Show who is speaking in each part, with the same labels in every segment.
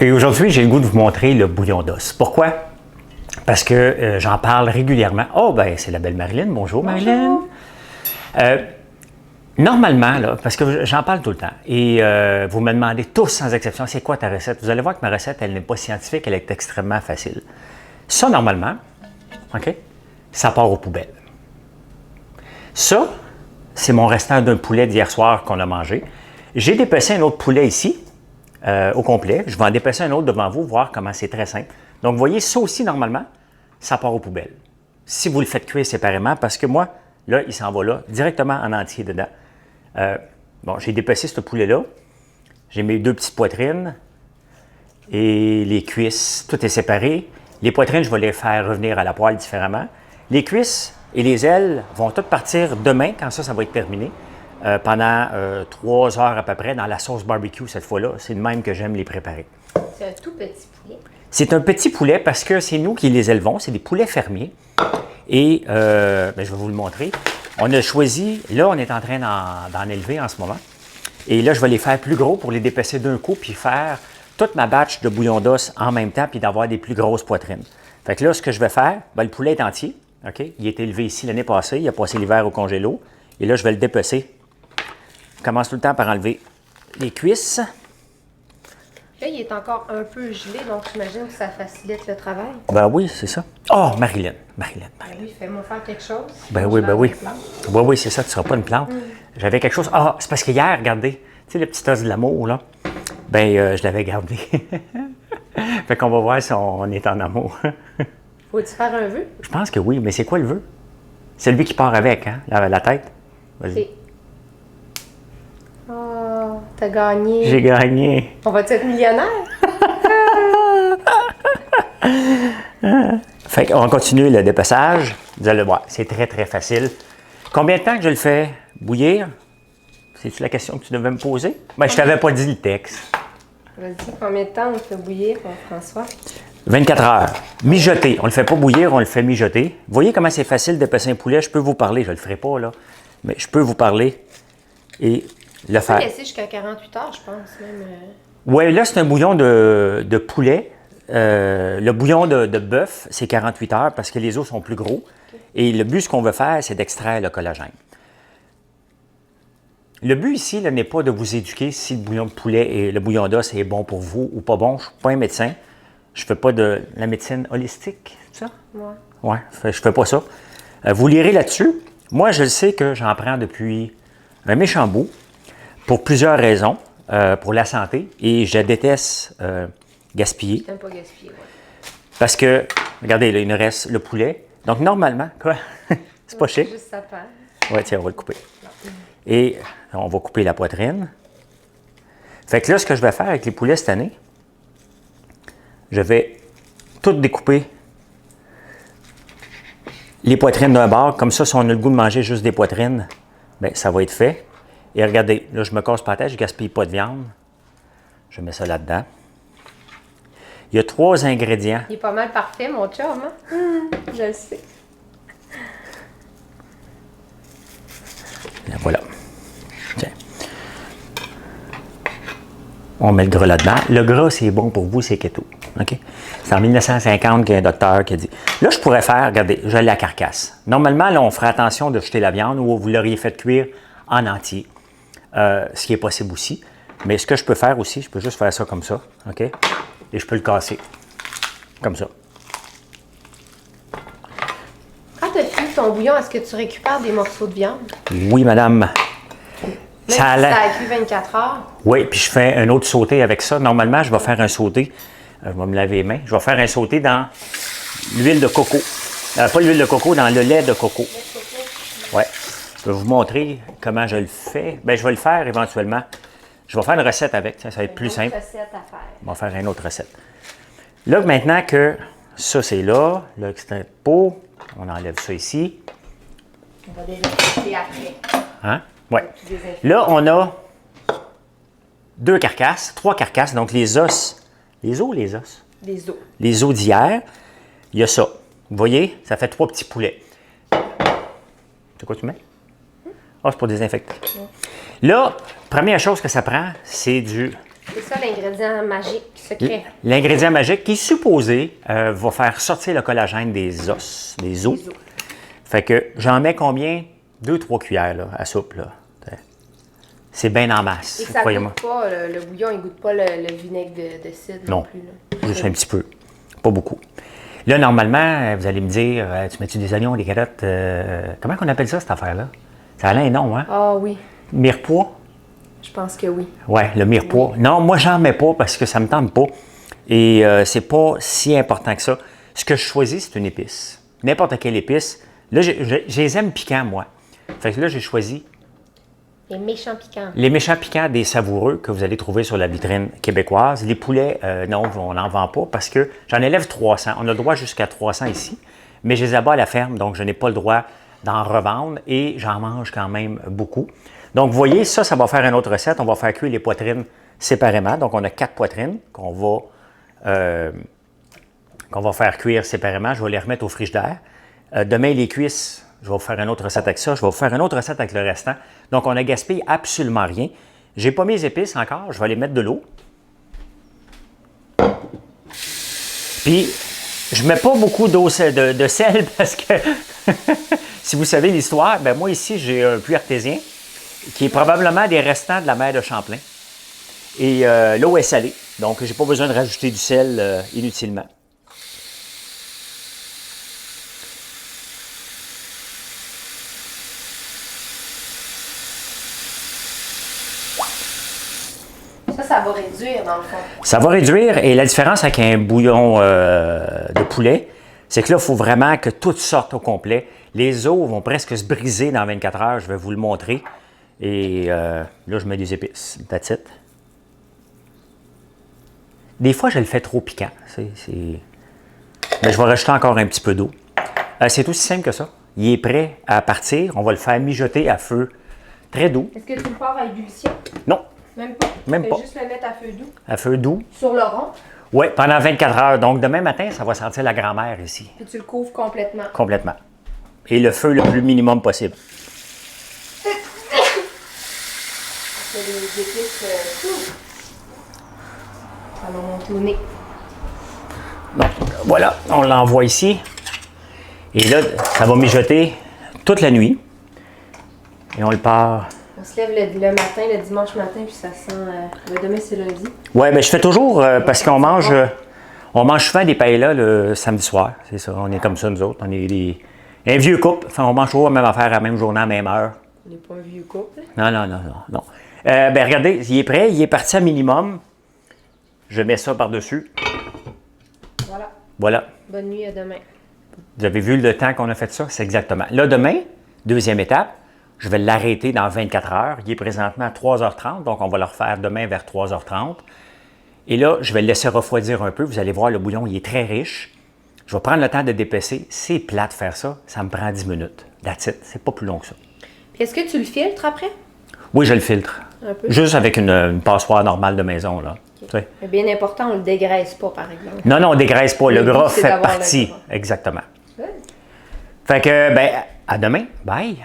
Speaker 1: Et aujourd'hui, j'ai le goût de vous montrer le bouillon d'os. Pourquoi? Parce que j'en parle régulièrement. Oh, ben c'est la belle Marilyn. Bonjour, Marilyn. Normalement, là, parce que j'en parle tout le temps, et vous me demandez tous sans exception, c'est quoi ta recette? Vous allez voir que ma recette, elle n'est pas scientifique, elle est extrêmement facile. Ça, normalement, OK, ça part aux poubelles. Ça, c'est mon restant d'un poulet d'hier soir qu'on a mangé. J'ai dépecé un autre poulet ici, au complet. Je vais en dépêcher un autre devant vous, voir comment c'est très simple. Donc, vous voyez, ça aussi, normalement, ça part aux poubelles. Si vous le faites cuire séparément, parce que moi, là, il s'en va là, directement en entier dedans. Bon, j'ai dépecé ce poulet-là. J'ai mes deux petites poitrines et les cuisses, tout est séparé. Les poitrines, je vais les faire revenir à la poêle différemment. Les cuisses et les ailes vont toutes partir demain, quand ça va être terminé, pendant 3 heures à peu près, dans la sauce barbecue cette fois-là. C'est de même que j'aime les préparer.
Speaker 2: C'est un tout petit poulet.
Speaker 1: C'est un petit poulet parce que c'est nous qui les élevons. C'est des poulets fermiers. Et je vais vous le montrer. On a choisi, là, on est en train d'en élever en ce moment. Et là, je vais les faire plus gros pour les dépecer d'un coup, puis faire toute ma batch de bouillon d'os en même temps, puis d'avoir des plus grosses poitrines. Fait que là, ce que je vais faire, le poulet est entier. OK? Il a été élevé ici l'année passée. Il a passé l'hiver au congélo. Et là, je vais le dépecer. Je commence tout le temps par enlever les cuisses.
Speaker 2: Là, il est encore un peu gelé, donc j'imagine que ça facilite le travail.
Speaker 1: Ben oui, c'est ça. Oh, Marilyn.
Speaker 2: Oui, fais-moi faire quelque chose.
Speaker 1: Ben oui. Oui, c'est ça, tu ne seras pas une plante. J'avais quelque chose. Ah, c'est parce que hier, regardez, tu sais, le petit os de l'amour, là, je l'avais gardé. Fait qu'on va voir si on est en amour.
Speaker 2: Faut-tu faire un vœu?
Speaker 1: Je pense que oui, mais c'est quoi le vœu? C'est lui qui part avec, hein, la tête. Vas-y.
Speaker 2: Oh, t'as gagné.
Speaker 1: J'ai gagné.
Speaker 2: On va-tu être millionnaire?
Speaker 1: Fait qu'on va continuer le dépeçage. Vous allez voir, c'est très, très facile. Combien de temps que je le fais bouillir? C'est-tu la question que tu devais me poser? Ben, je t'avais pas dit le texte.
Speaker 2: Vas-y, combien de temps on le fait bouillir, François?
Speaker 1: 24 heures. Mijoter. On ne le fait pas bouillir, on le fait mijoter. Vous voyez comment c'est facile d'épecer un poulet? Je peux vous parler, je ne le ferai pas, là. Mais je peux vous parler et le faire.
Speaker 2: On peut laisser jusqu'à 48 heures, je pense, même.
Speaker 1: Oui, là, c'est un bouillon de poulet. Le bouillon de bœuf, c'est 48 heures parce que les os sont plus gros. Okay. Et le but, ce qu'on veut faire, c'est d'extraire le collagène. Le but ici n'est pas de vous éduquer si le bouillon de poulet et le bouillon d'os est bon pour vous ou pas bon. Je ne suis pas un médecin. Je ne fais pas de la médecine holistique, c'est ça?
Speaker 2: Oui.
Speaker 1: Oui, je ne fais pas ça. Vous lirez là-dessus. Moi, je le sais que j'en prends depuis un méchant bout pour plusieurs raisons. Pour la santé. Et je déteste gaspiller.
Speaker 2: J'aime pas gaspiller, oui.
Speaker 1: Parce que, regardez, là, il nous reste le poulet. Donc, normalement, quoi? C'est pas chic?
Speaker 2: Juste sa part.
Speaker 1: Oui, tiens, on va le couper. Et on va couper la poitrine. Fait que là, ce que je vais faire avec les poulets cette année, je vais tout découper les poitrines d'un bord. Comme ça, si on a le goût de manger juste des poitrines, bien, ça va être fait. Et regardez, là, je me casse pas la tête, je ne gaspille pas de viande. Je mets ça là-dedans. Il y a 3 ingrédients.
Speaker 2: Il est pas mal parfait, mon chum, hein? Je le sais.
Speaker 1: Et voilà. Tiens. On met le gras là-dedans. Le gras, c'est bon pour vous, c'est keto. OK? C'est en 1950 qu'il y a un docteur qui a dit. Là, je pourrais faire, regardez, je la carcasse. Normalement, là, on ferait attention de jeter la viande ou vous l'auriez fait cuire en entier. Ce qui est possible aussi. Mais ce que je peux faire aussi, je peux juste faire ça comme ça, OK? Et je peux le casser, comme ça.
Speaker 2: Quand tu as fini ton bouillon, est-ce que tu récupères des morceaux de viande?
Speaker 1: Oui, madame.
Speaker 2: Même
Speaker 1: Ça
Speaker 2: si ça a cuit 24 heures?
Speaker 1: Oui, puis je fais un autre sauté avec ça. Normalement, je vais faire un sauté. Je vais me laver les mains. Je vais faire un sauté dans l'huile de coco. Pas l'huile de coco, dans le lait de coco. Oui. Je vais vous montrer comment je le fais. Bien, je vais le faire éventuellement. Je vais faire une recette avec. Ça va être plus simple.
Speaker 2: Recette à faire.
Speaker 1: On va faire une autre recette. Là, maintenant que ça, c'est là, l'extrait de peau, on enlève ça ici.
Speaker 2: On va désinfecter après.
Speaker 1: Hein? Oui. Là, on a 2 carcasses, 3 carcasses, donc les os. Les os ou les os?
Speaker 2: Les os.
Speaker 1: Les os d'hier. Il y a ça. Vous voyez? Ça fait 3 petits poulets. C'est quoi tu mets? Ah, c'est pour désinfecter. Là, première chose que ça prend, c'est du
Speaker 2: C'est ça l'ingrédient magique, secret.
Speaker 1: L'ingrédient magique qui est supposé va faire sortir le collagène des os, des os.
Speaker 2: Les os.
Speaker 1: Fait que j'en mets combien? 2-3 cuillères là, à soupe. Là. C'est bien en masse,
Speaker 2: Et ça
Speaker 1: croyez-moi.
Speaker 2: goûte pas, le bouillon, il goûte pas le vinaigre de cidre non,
Speaker 1: Non,
Speaker 2: plus. Là.
Speaker 1: juste un petit peu, pas beaucoup. Là, normalement, vous allez me dire, tu mets-tu des oignons, des carottes? Comment on appelle ça, cette affaire-là? Ça a un nom, hein?
Speaker 2: Ah oui,
Speaker 1: Mirepoix?
Speaker 2: je pense que oui.
Speaker 1: Ouais, le mirepoix. Non, moi, j'en mets pas parce que ça me tente pas. Et c'est pas si important que ça. Ce que je choisis, c'est une épice. N'importe quelle épice. Là, je les aime piquants, moi. Fait que là, j'ai choisi
Speaker 2: Les méchants piquants.
Speaker 1: les méchants piquants des savoureux que vous allez trouver sur la vitrine québécoise. Les poulets, non, on n'en vend pas parce que j'en élève 300. On a le droit jusqu'à 300 ici, mais je les abats à la ferme, donc je n'ai pas le droit d'en revendre et j'en mange quand même beaucoup. Donc, vous voyez, ça va faire une autre recette. On va faire cuire les poitrines séparément. Donc, on a 4 poitrines qu'on va faire cuire séparément. Je vais les remettre au frigidaire. Demain, les cuisses, je vais vous faire une autre recette avec ça. Je vais vous faire une autre recette avec le restant. Donc, on n'a gaspillé absolument rien. Je n'ai pas mis les épices encore. Je vais aller mettre de l'eau. Puis, je ne mets pas beaucoup d'eau de sel parce que, si vous savez l'histoire, ben moi ici, j'ai un puits artésien qui est probablement des restants de la mer de Champlain. Et l'eau est salée. Donc, je n'ai pas besoin de rajouter du sel inutilement.
Speaker 2: Ça va réduire dans le fond.
Speaker 1: Ça va réduire. Et la différence avec un bouillon de poulet, c'est que là, il faut vraiment que tout sorte au complet. Les os vont presque se briser dans 24 heures. Je vais vous le montrer. Et là, je mets des épices. That's it. Des fois, je le fais trop piquant. Mais je vais rajouter encore un petit peu d'eau. C'est aussi simple que ça. Il est prêt à partir. On va le faire mijoter à feu très doux.
Speaker 2: Est-ce que tu le pars à ébullition?
Speaker 1: Non,
Speaker 2: Même pas?
Speaker 1: Même
Speaker 2: Tu
Speaker 1: pas.
Speaker 2: fais juste le mettre à feu doux?
Speaker 1: à feu doux.
Speaker 2: Sur le rond,
Speaker 1: Oui, pendant 24 heures. Donc, demain matin, ça va sentir la grand-mère ici.
Speaker 2: puis tu le couvres complètement.
Speaker 1: Complètement. Et le feu le plus minimum possible.
Speaker 2: C'est des épices. Ça va monter au nez.
Speaker 1: Donc, voilà, on l'envoie ici. Et là, ça va mijoter toute la nuit. Et on le part.
Speaker 2: On se lève le matin, le dimanche matin, puis ça sent. Demain, c'est lundi.
Speaker 1: Oui, mais je fais toujours, parce qu'on mange souvent des paellas le samedi soir. C'est ça, on est comme ça, nous autres. On est un vieux couple. Enfin, on mange toujours la même affaire à la même journée, à la même heure.
Speaker 2: On n'est pas un vieux couple.
Speaker 1: Non. Ben regardez, il est prêt, il est parti à minimum. Je mets ça par-dessus.
Speaker 2: Voilà.
Speaker 1: Voilà.
Speaker 2: Bonne nuit, à demain.
Speaker 1: Vous avez vu le temps qu'on a fait ça? C'est exactement. Là, demain, deuxième étape, je vais l'arrêter dans 24 heures. Il est présentement à 3h30, donc on va le refaire demain vers 3h30. Et là, je vais le laisser refroidir un peu. Vous allez voir, le bouillon, il est très riche. Je vais prendre le temps de d'épaisser. C'est plat de faire ça. Ça me prend 10 minutes. That's it. C'est pas plus long que ça.
Speaker 2: Puis est-ce que tu le filtres après?
Speaker 1: Oui, je le filtre.
Speaker 2: Un peu.
Speaker 1: Juste avec une passoire normale de maison, là. Tu sais.
Speaker 2: Mais bien important, on le dégraisse pas, par exemple.
Speaker 1: Non, on ne dégraisse pas. Le
Speaker 2: Le
Speaker 1: gras
Speaker 2: but, c'est
Speaker 1: fait
Speaker 2: d'avoir le
Speaker 1: partie.
Speaker 2: gras.
Speaker 1: Exactement.
Speaker 2: Ouais.
Speaker 1: Fait que, ben, à demain. Bye.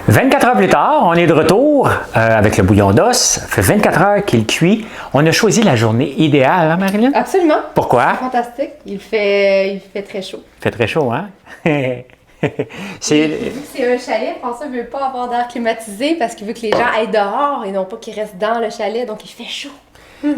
Speaker 1: 24 heures plus tard, on est de retour avec le bouillon d'os. Ça fait 24 heures qu'il cuit. On a choisi la journée idéale, hein, Marilyn?
Speaker 2: Absolument.
Speaker 1: Pourquoi?
Speaker 2: Fantastique. Il fait très chaud.
Speaker 1: Il fait très chaud, hein?
Speaker 2: Vu que c'est un chalet, François ne veut pas avoir d'air climatisé parce qu'il veut que les gens aillent dehors et non pas qu'ils restent dans le chalet, donc il fait chaud.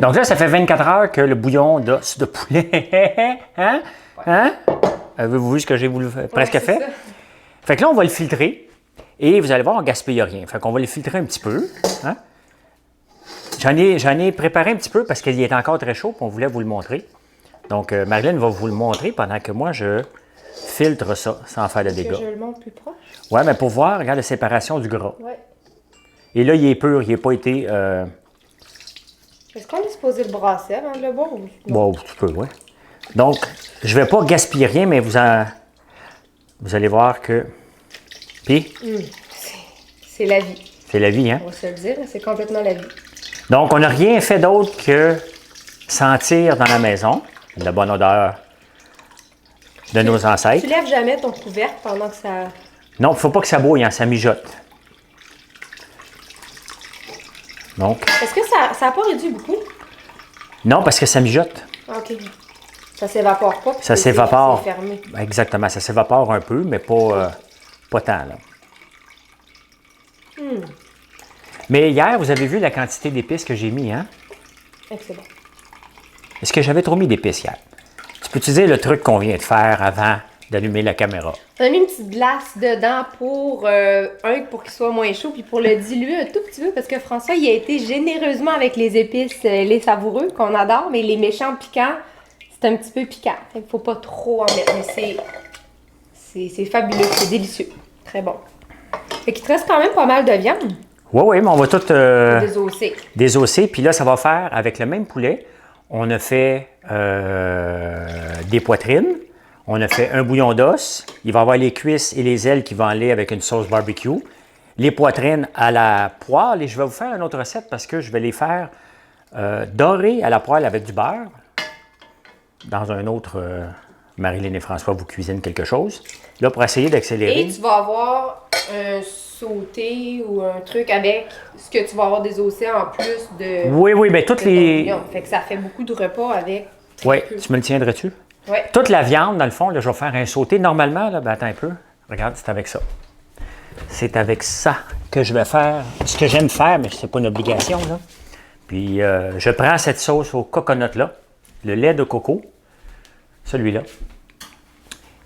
Speaker 1: Donc là, ça fait 24 heures que le bouillon d'os de poulet. Hein? Hein? Avez-vous vu ce que j'ai presque
Speaker 2: Ouais, c'est
Speaker 1: fait?
Speaker 2: ça.
Speaker 1: Fait que là, on va le filtrer. Et vous allez voir, on ne gaspille rien. Fait qu'on va le filtrer un petit peu. Hein? J'en ai préparé un petit peu parce qu'il est encore très chaud et on voulait vous le montrer. Donc, Marilyn va vous le montrer pendant que moi, je filtre ça sans faire de
Speaker 2: Est-ce que
Speaker 1: dégâts.
Speaker 2: je le montre plus proche?
Speaker 1: Oui, mais pour voir, regarde la séparation du gras.
Speaker 2: Oui.
Speaker 1: Et là, il est pur, il n'a pas été...
Speaker 2: Est-ce qu'on est supposé le brasser avant de le boire ou non?
Speaker 1: Bon, tu peux, oui. Donc, je ne vais pas gaspiller rien, mais vous allez voir que... Puis,
Speaker 2: C'est la vie.
Speaker 1: c'est la vie, hein?
Speaker 2: On va se le dire, c'est complètement la vie.
Speaker 1: Donc, on n'a rien fait d'autre que sentir dans la maison la bonne odeur de nos ancêtres.
Speaker 2: Tu lèves jamais ton couvercle pendant que ça...
Speaker 1: Non, il ne faut pas que ça bouille, hein, ça mijote. Donc,
Speaker 2: Est-ce que ça n'a pas réduit beaucoup?
Speaker 1: non, parce que ça mijote.
Speaker 2: Ah, OK. Ça s'évapore pas. Puis
Speaker 1: Ça s'évapore.
Speaker 2: C'est fermé.
Speaker 1: Exactement, ça s'évapore un peu, mais pas tant, là. Mais hier, vous avez vu la quantité d'épices que j'ai mis, hein?
Speaker 2: Excellent.
Speaker 1: Est-ce que j'avais trop mis d'épices hier? Tu peux utiliser le truc qu'on vient de faire avant d'allumer la caméra.
Speaker 2: On a mis une petite glace dedans pour, pour qu'il soit moins chaud, puis pour le diluer un tout petit peu, parce que François, il a été généreusement avec les épices, les savoureux, qu'on adore, mais les méchants piquants, c'est un petit peu piquant. Fait qu'il faut pas trop en mettre, mais c'est fabuleux, c'est délicieux. Très bon. Fait qu'il te reste quand même pas mal de viande.
Speaker 1: Oui, mais on va tout
Speaker 2: Désosser.
Speaker 1: désosser. Puis là, ça va faire avec le même poulet. On a fait des poitrines. On a fait un bouillon d'os. Il va y avoir les cuisses et les ailes qui vont aller avec une sauce barbecue. Les poitrines à la poêle. Et je vais vous faire une autre recette parce que je vais les faire dorées à la poêle avec du beurre. Dans un autre, Marilyn et François vous cuisinent quelque chose. Là, pour essayer d'accélérer.
Speaker 2: Et tu vas avoir un sauté ou un truc avec ce que tu vas avoir désossé en plus de.
Speaker 1: Oui, mais toutes
Speaker 2: de ton
Speaker 1: les.
Speaker 2: bouillon. Fait que ça fait beaucoup de repas avec.
Speaker 1: Oui, tu me le tiendrais-tu?
Speaker 2: Oui.
Speaker 1: Toute la viande, dans le fond, là, je vais faire un sauté. Normalement, là, ben, attends un peu. Regarde, c'est avec ça. C'est avec ça que je vais faire ce que j'aime faire, mais ce n'est pas une obligation. Là. Puis, je prends cette sauce au coconut-là, le lait de coco, celui-là.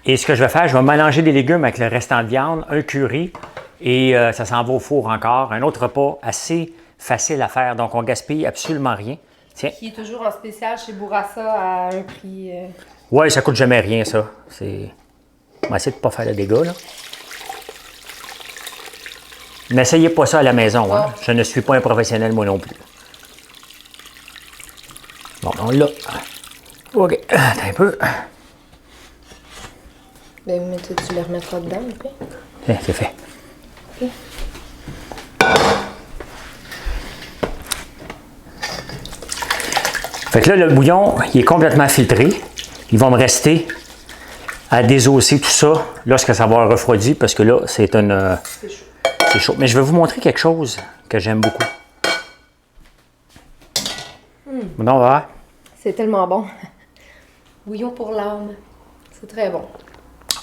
Speaker 1: Et ce que je vais faire, je vais mélanger des légumes avec le restant de viande, un curry, et ça s'en va au four encore. Un autre repas assez facile à faire, donc on gaspille absolument rien. Tiens.
Speaker 2: Qui est toujours en spécial chez Bourassa à un prix.
Speaker 1: Oui, ça coûte jamais rien, ça. On va essayer de ne pas faire de dégâts, là. N'essayez pas ça à la maison, hein. Je ne suis pas un professionnel, moi non plus. Bon, on l'a. OK, attends un peu.
Speaker 2: Ben, mais tu les remettras dedans, OK?
Speaker 1: Tiens, c'est fait.
Speaker 2: OK.
Speaker 1: Fait que là, le bouillon, il est complètement filtré. Il va me rester à désosser tout ça lorsque ça va avoir refroidi, parce que là, c'est une...
Speaker 2: C'est chaud.
Speaker 1: C'est chaud. Mais je vais vous montrer quelque chose que j'aime beaucoup. Non, on va voir.
Speaker 2: C'est tellement bon. Bouillon pour l'âme. C'est très bon.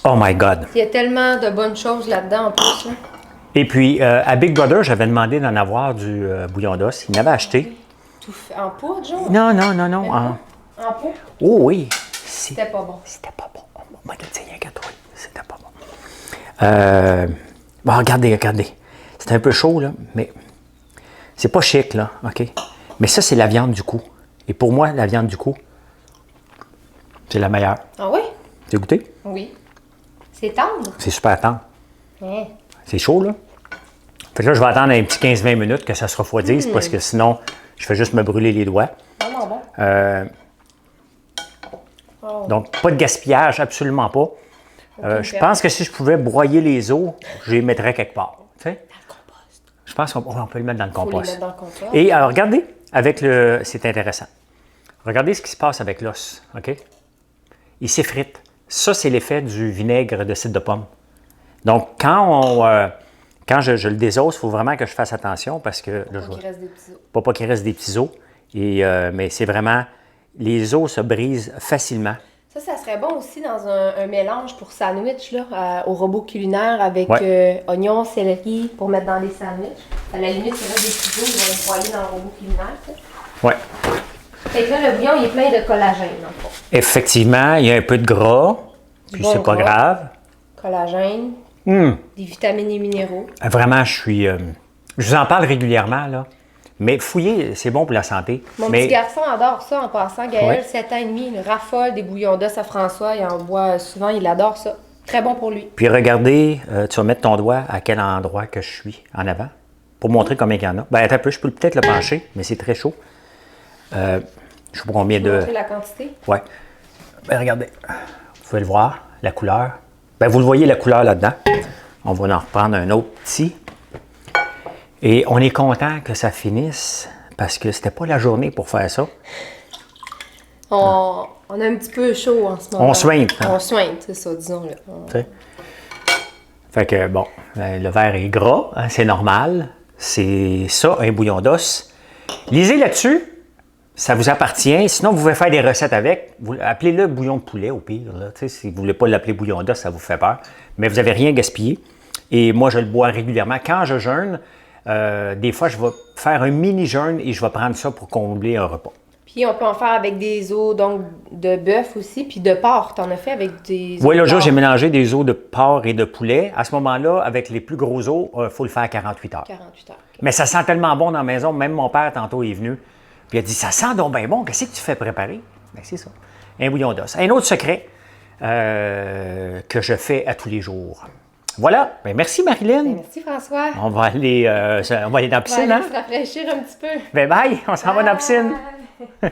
Speaker 1: Oh my God!
Speaker 2: Il y a tellement de bonnes choses là-dedans en plus. Là.
Speaker 1: Et puis, à Big Brother, j'avais demandé d'en avoir du bouillon d'os. Il m'avait acheté.
Speaker 2: Tout fait en poudre, genre?
Speaker 1: Non.
Speaker 2: En pot?
Speaker 1: Oh oui!
Speaker 2: C'était pas bon.
Speaker 1: C'était pas bon. Moi, je te dis, rien qu'à toi. C'était pas bon. Bon, regardez. C'est un peu chaud, là, mais c'est pas chic, là, OK? Mais ça, c'est la viande du cou. Et pour moi, la viande du cou, c'est la meilleure.
Speaker 2: Ah oui?
Speaker 1: Tu as goûté?
Speaker 2: Oui. C'est tendre?
Speaker 1: C'est super tendre.
Speaker 2: Hein?
Speaker 1: C'est chaud, là. Fait que là, je vais attendre un petit 15-20 minutes que ça se refroidisse, parce que sinon, je vais juste me brûler les doigts.
Speaker 2: Vraiment bon. Oh.
Speaker 1: Donc, pas de gaspillage, absolument pas. Je pense que si je pouvais broyer les os, je les mettrais quelque part. Tu sais?
Speaker 2: Dans le compost.
Speaker 1: Je pense qu'on peut le mettre dans le
Speaker 2: Faut les
Speaker 1: compost.
Speaker 2: mettre dans le compost.
Speaker 1: Et alors, regardez, avec le... C'est intéressant. Regardez ce qui se passe avec l'os, OK? Il s'effrite. Ça, c'est l'effet du vinaigre de cidre de pomme. Donc, quand je le désosse, il faut vraiment que je fasse attention parce que... Là,
Speaker 2: Faut qu'il reste des petits os.
Speaker 1: pas qu'il reste des petits os. Et, mais c'est vraiment... Les os se brisent facilement.
Speaker 2: Ça serait bon aussi dans un mélange pour sandwich, là, au robot culinaire avec oignons, céleri pour mettre dans les sandwichs. À la limite, il reste des petits os, ils vont les broyer dans le robot culinaire.
Speaker 1: Oui.
Speaker 2: Fait que là, le bouillon, il est plein de collagène, dans le fond.
Speaker 1: Effectivement, il y a un peu de gras, puis
Speaker 2: Bon
Speaker 1: c'est pas
Speaker 2: gras.
Speaker 1: grave.
Speaker 2: Collagène, des vitamines et minéraux.
Speaker 1: Vraiment, je vous en parle régulièrement, là. Mais fouiller, c'est bon pour la santé.
Speaker 2: Mon
Speaker 1: mais
Speaker 2: petit garçon adore ça en passant. Gaël,
Speaker 1: Ouais.
Speaker 2: 7 ans et demi, il raffole des bouillons d'os à François. Il en boit souvent, il adore ça. Très bon pour lui.
Speaker 1: Puis regardez, tu vas mettre ton doigt à quel endroit que je suis en avant pour montrer combien il y en a. Ben, attends un peu, je peux peut-être le pencher, mais c'est très chaud. Je sais pas combien de...
Speaker 2: Montrer la quantité.
Speaker 1: Ouais. Ben, regardez, vous pouvez le voir, la couleur. Ben, vous le voyez, la couleur là-dedans. On va en reprendre un autre petit. Et on est content que ça finisse parce que c'était pas la journée pour faire ça.
Speaker 2: On a un petit peu chaud en ce moment.
Speaker 1: On soigne. Hein?
Speaker 2: On soigne, c'est ça, disons-le.
Speaker 1: Tu sais. Fait que, bon, le verre est gras, hein, c'est normal. C'est ça, un bouillon d'os. Lisez là-dessus. Ça vous appartient. Sinon, vous pouvez faire des recettes avec. Appelez-le bouillon de poulet au pire. Là. Si vous ne voulez pas l'appeler bouillon d'os, ça vous fait peur. Mais vous n'avez rien gaspillé. Et moi, je le bois régulièrement. Quand je jeûne, des fois, je vais faire un mini-jeûne et je vais prendre ça pour combler un repas.
Speaker 2: Puis on peut en faire avec des os donc, de bœuf aussi, puis de porc. T'en as fait avec des os
Speaker 1: Oui,
Speaker 2: de
Speaker 1: l'autre jour,
Speaker 2: porc.
Speaker 1: j'ai mélangé des os de porc et de poulet. À ce moment-là, avec les plus gros os, il faut le faire à 48 heures.
Speaker 2: 48 heures. Ok.
Speaker 1: Mais ça sent tellement bon dans la maison. Même mon père, tantôt, est venu. Puis il a dit, ça sent donc bien bon. Qu'est-ce que tu fais préparer? Bien, c'est ça. Un bouillon d'os. Un autre secret que je fais à tous les jours. Voilà. Bien, merci, Marilyn.
Speaker 2: Ben, merci François.
Speaker 1: On va aller dans la
Speaker 2: On va
Speaker 1: piscine,
Speaker 2: aller
Speaker 1: hein?
Speaker 2: se rafraîchir un petit peu.
Speaker 1: Ben bye, on s'en va dans la piscine.
Speaker 2: Bye.